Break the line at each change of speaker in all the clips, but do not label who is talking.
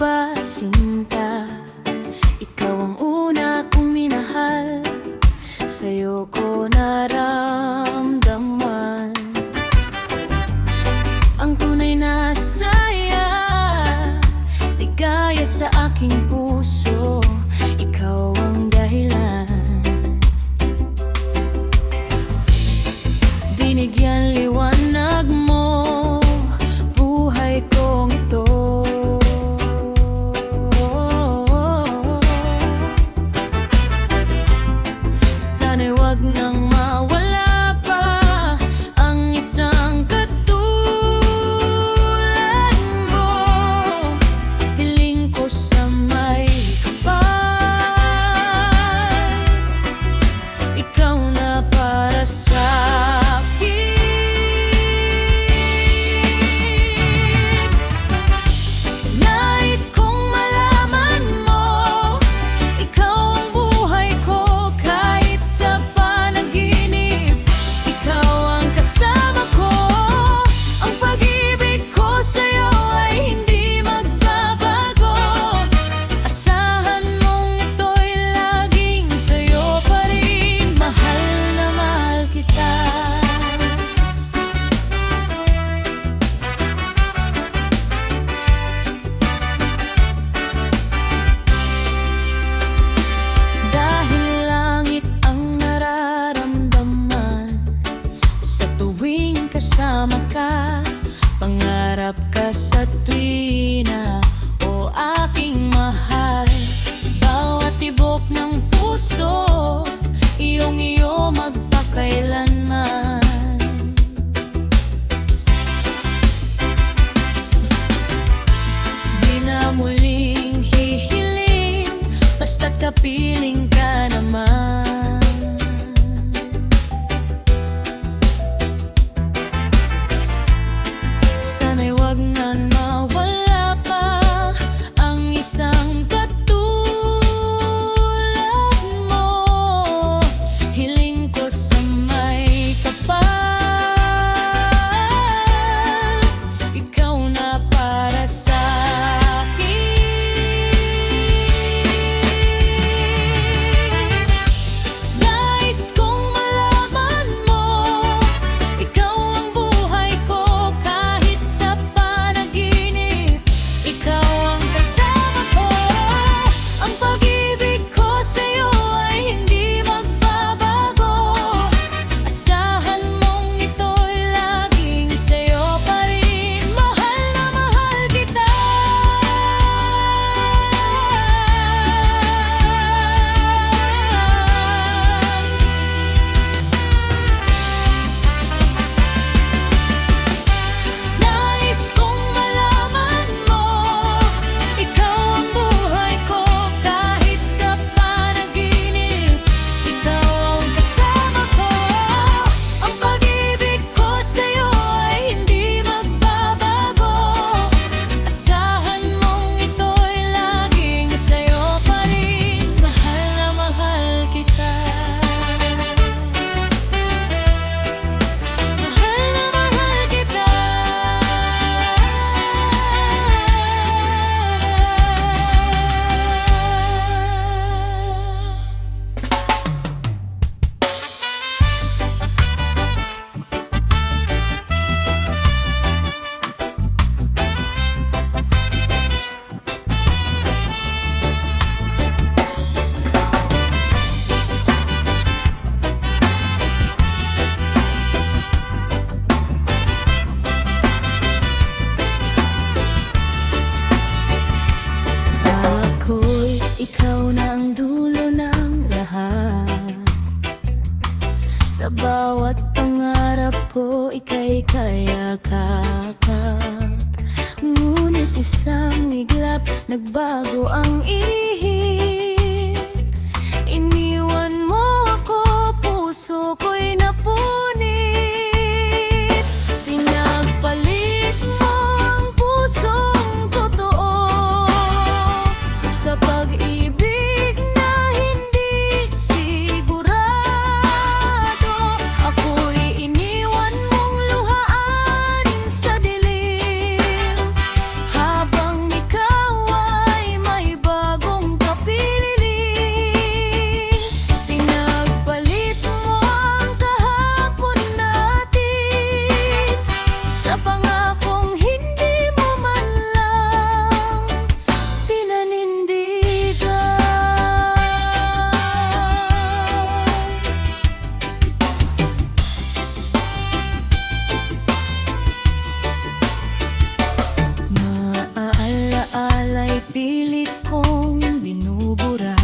ba, sinta? Ikaw ang una kong minahal, sa'yo ko naramdaman ang tunay na saya, ligaya sa aking puso. Ikaw ang dahilan, binigyan liwanag mo buhay kong ito. Sana'y wag nang mawala pa ang isang katulad mo. Hiling ko sa may kapal, ikaw na para sa kasama ka, pangarap ka sa tuwina, o aking mahal. Bawat tibok ng puso, iyong-iyo magpakailanman. Di na muling hihiling, basta't kapiling ka naman. Wag na mawala pa ang isang katulad mo. Hiling ko sa may kapal, ikaw na para sa akin. Nais kong malaman mo, ikaw ang buhay ko kahit sa ikaw na ang dulo ng lahat. Sa bawat pangarap ko, ika'y kayakap. Ngunit isang iglap, nagbago ang ihip. Iniwan mo ako, puso ko'y napunit. Pinagpalit mo ang pusong totoo sa pag-ibig na hindi sigurado. Ako'y iniwan mong luhaan sa dilim, habang ikaw pilit kong binubura,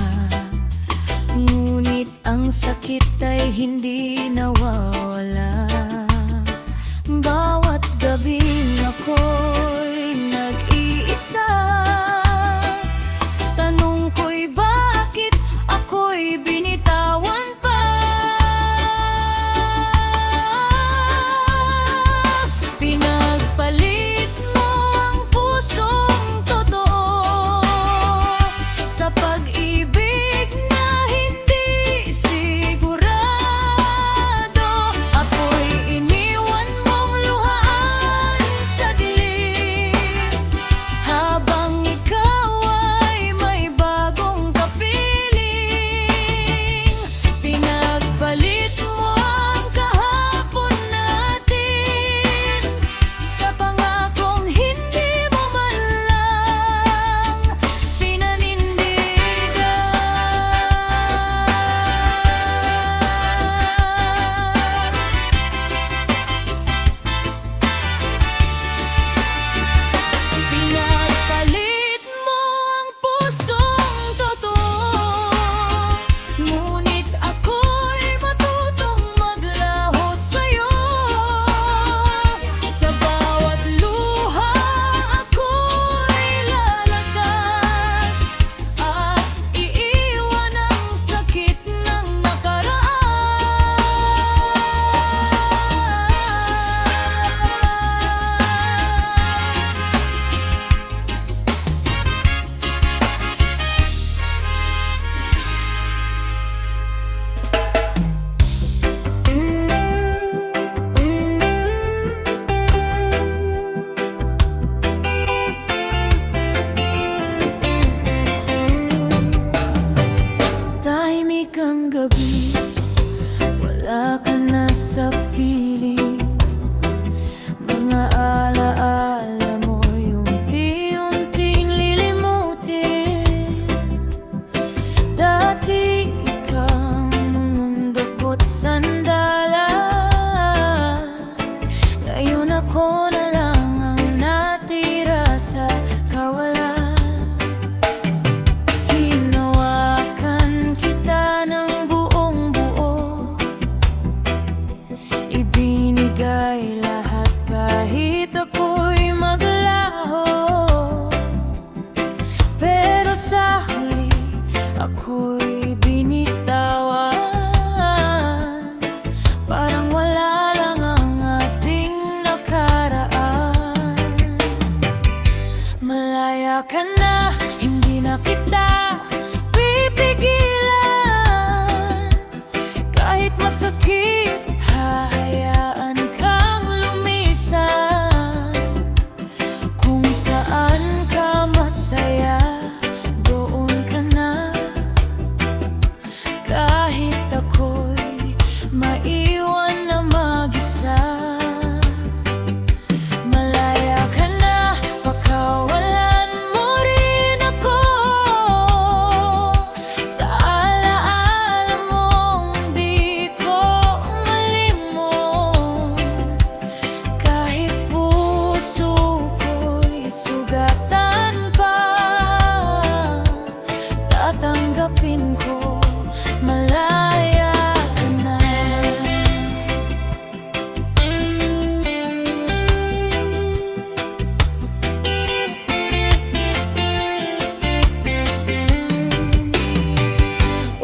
ngunit ang sakit ay hindi nawawala. Bawat gabing ako'y nag-iisa, tanong ko'y bakit ako'y binitawan pa. Pinagpalit mo ang pusong totoo sa pag-ibig na hindi sigurado. Ako'y iniwan mong luhaan sa dilim, habang ikaw ay may bagong kapiling. Pinagpalit mo ang kahapon natin sa pangakong hindi mo man lang pinanindigan. Pinagpalit mo ang pusong totoo, ngunit ako'y matutong maglaho sa'yo. Sa bawat luha ako'y lalakas at iiwan ang sakit ng nakaraan. Tahimik ang gabi, wala ka na sa piling. Mga alaala mo'y unti-unting lilimutin. Dati ikang mundok at sandala, ngayon ako na lang ang natira sa kawalan. Hinawakan kita ng buong buo, ibinigay lahat kahit ako'y maglaho. Pero sa huli ako'y binitawan, parang wala lang ang ating nakaraan. Malaya ka na, hindi na kita pipigilan. Kahit masakit, hahayaan kang lumisan. Kung saan ka masaya, doon ka na. Kahit ako'y maiwan na mag-isa. Malaya ka na, pakawalan mo rin ako sa alaala mong di ko malimot. Kahit puso ko'y sugatan pa, tatanggapin ko. Malaya ka na.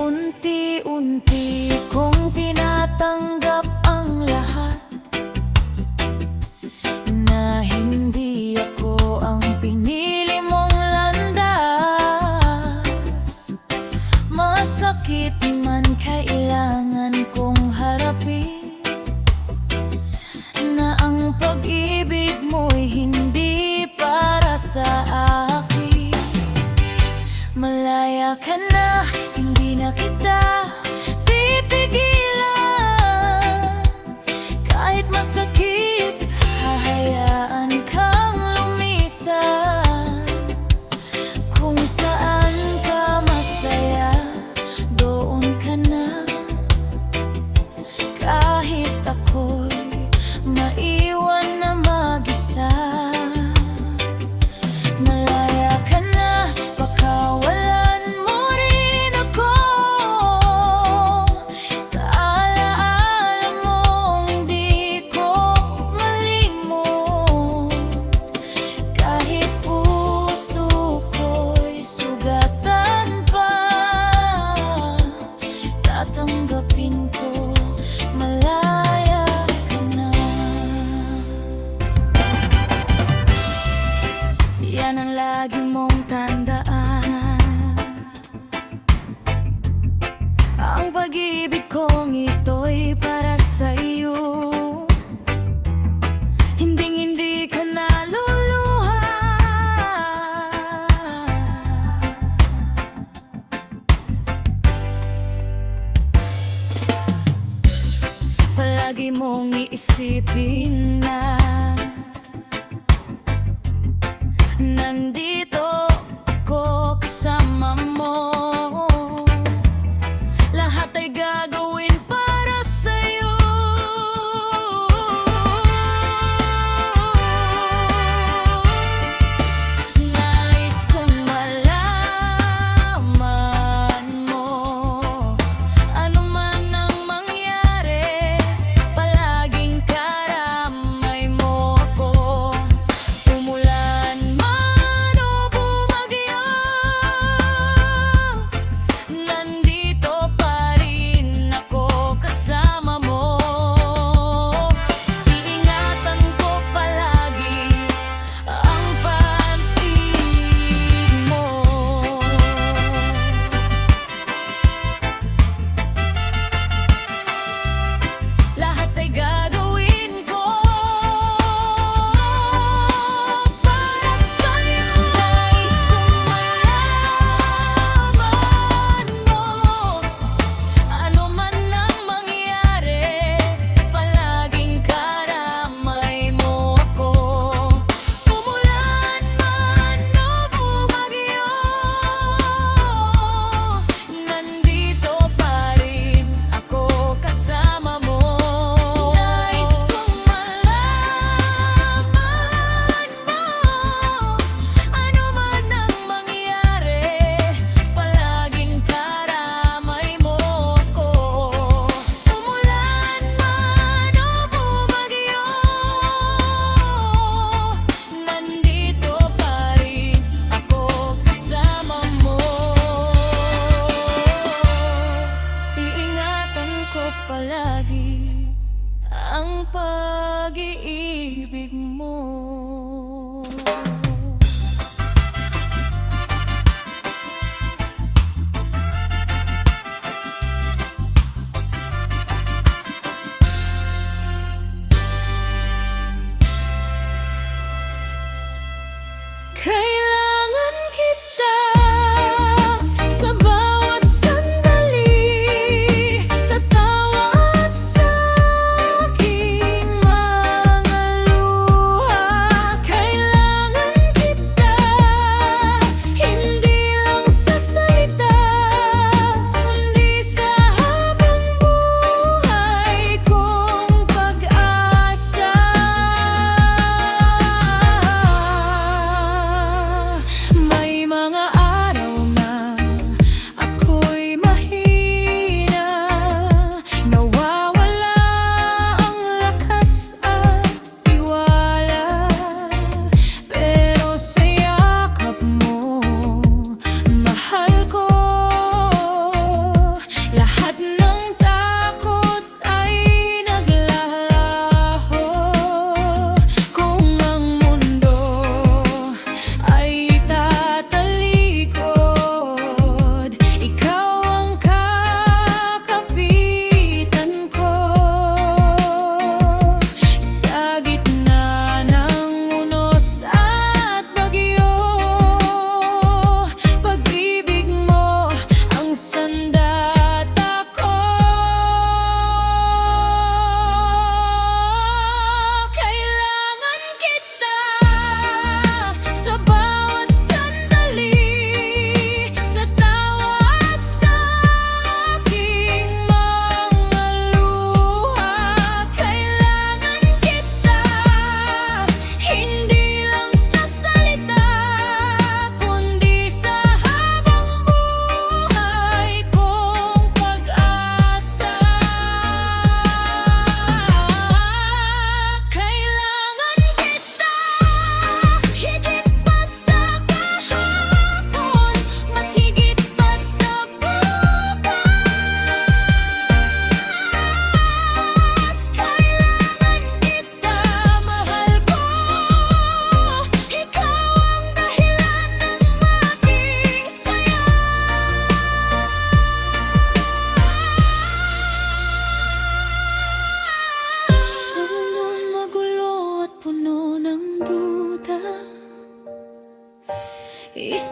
Unti-unti kong tinatanggap ang lahat, na hindi ako ang pinili mong landas. Masakit man kailangan kong harapin, na ang pag-ibig mo'y hindi para sa akin. Malaya ka na, hindi na kita pipigilan. Kahit masakit, hahayaan kang lumisan. Kung saan ka masaya, doon ka na. Kahit ako'y maiwan na mag-isa. Malaya ka na, mong tandaan ang pag-ibig kong ito'y para sa iyo. Hinding-hindi ka naluluha. Palagi mong iisipin na nandito ako kasama mo. Lahat ay gagawin para sa'yo. Nais kong malaman mo, ano man ang mangyari, palaging karamay mo ako. Umulan man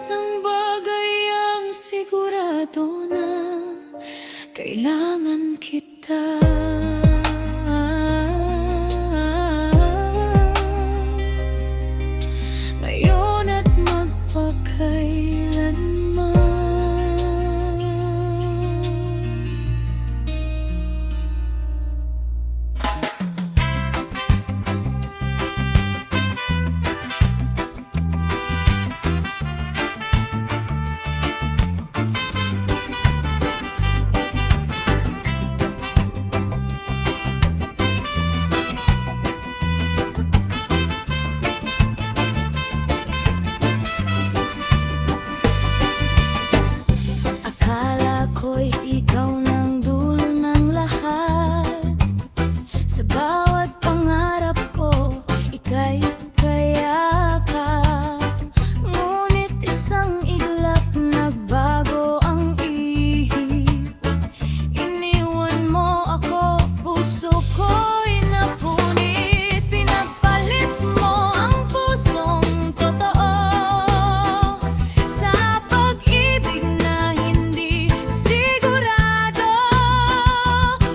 Isang bagay ang sigurado na kailangan kita. Ngayon at magpakailanman. Akala ko'y ikaw ng dulo ng lahat. Sa bawat pangarap ko, ika'y kayakap. Ngunit isang iglap, nagbago ang ihip. Iniwan mo ako, puso ko'y napunit. Pinagpalit mo ang pusong totoo sa pag-ibig na hindi sigurado.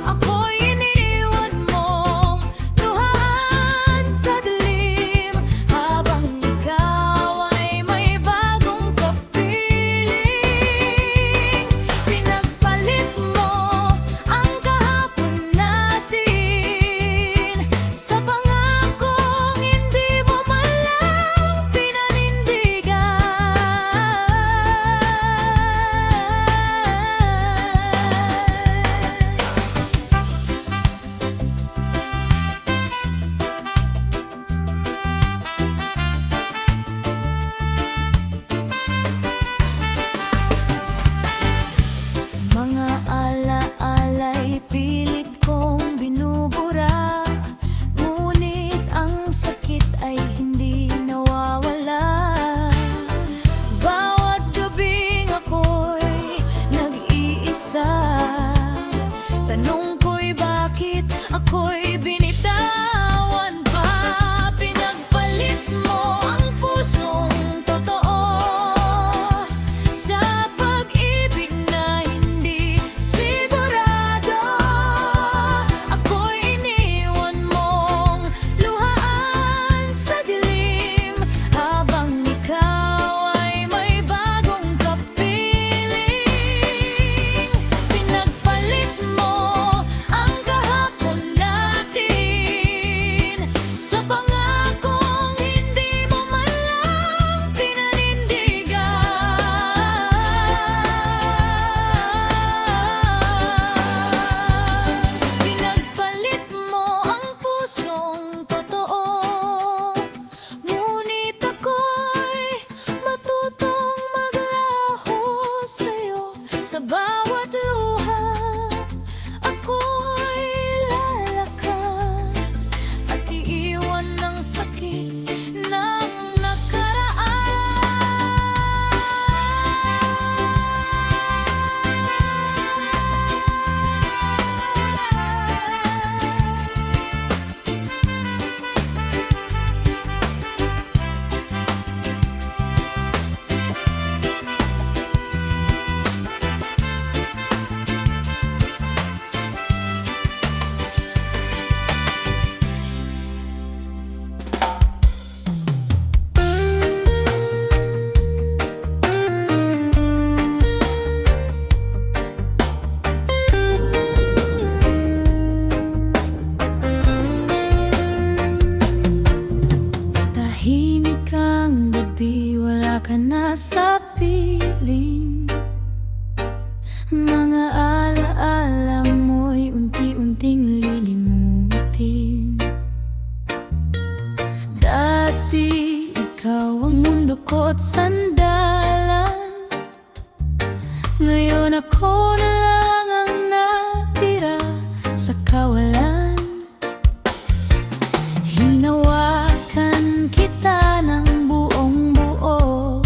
Ako'y iniwan mong luhaan sa dilim, habang ikaw ay may bagong kapiling. Pinagpalit mo ang kahapon natin sa pangakong hindi mo man lang pinanindigan. Mga ala-ala'y pilit kong binubura, ngunit ang sakit ay hindi nawawala. Bawat gabing ako'y nag-iisa, tanong ko'y bakit ako'y binitawan pa. Pinagpalit mo ang pusong totoo sa pag-ibig na hindi sigurado. Ako'y iniwan mong luhaan sa dilim, habang ikaw ay may bagong kapiling. Pinagpalit mo ang kahapon natin sa pangakong hindi mo man lang pinanindigan. Pinagpalit mo ang pusong totoo, ngunit ako'y matutong maglaho sa'yo. Sa bawat luha, ako'y lalakas at iiwan ng sakit ng tahimik ang gabi, wala ka na sa piling. Mga ala-ala mo'y unti-unting lilimutin. Dati ikaw ang mundo ko't sandalan, ngayon ako na lang ang natira sa kawalan. Hinawakan kita ng buong buo,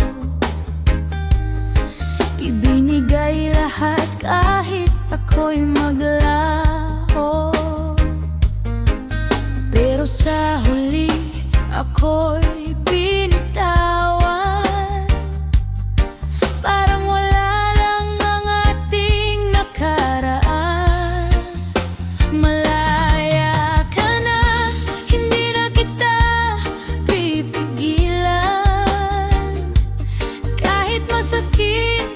ibinigay lahat kahit ako'y maglaho. Pero sa huli ako'y binitawan. sakit,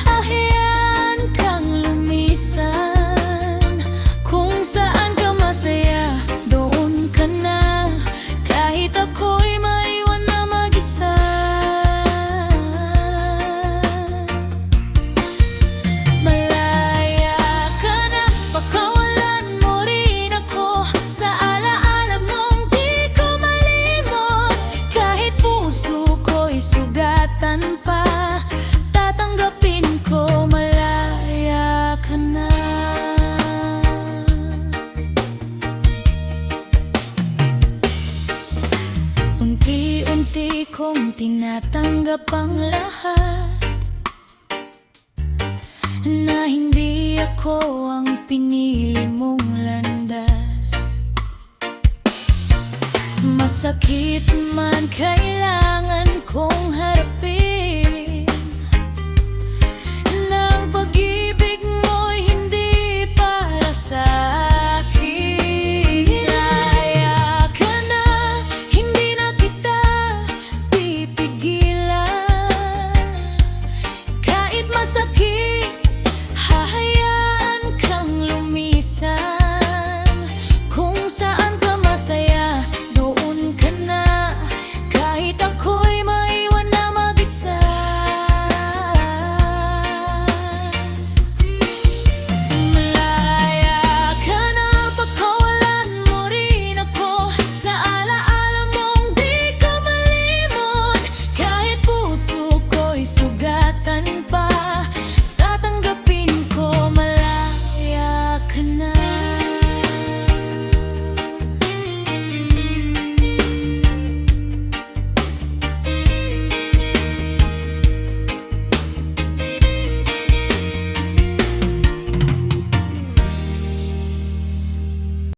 hahayaan kang lumisan. Kung saan ka masaya, doon ka na, kahit ako'y maiwan na mag-isa. Malaya ka na, pakawalan mo rin ako sa alaala mong di ko malimot. Kahit puso ko'y sugatan pa, tatanggapin ko, malaya ka na. Unti-unti kong tinatanggap ang lahat, na hindi ako ang pinili mong landas. Masakit man, kailangan kong harapin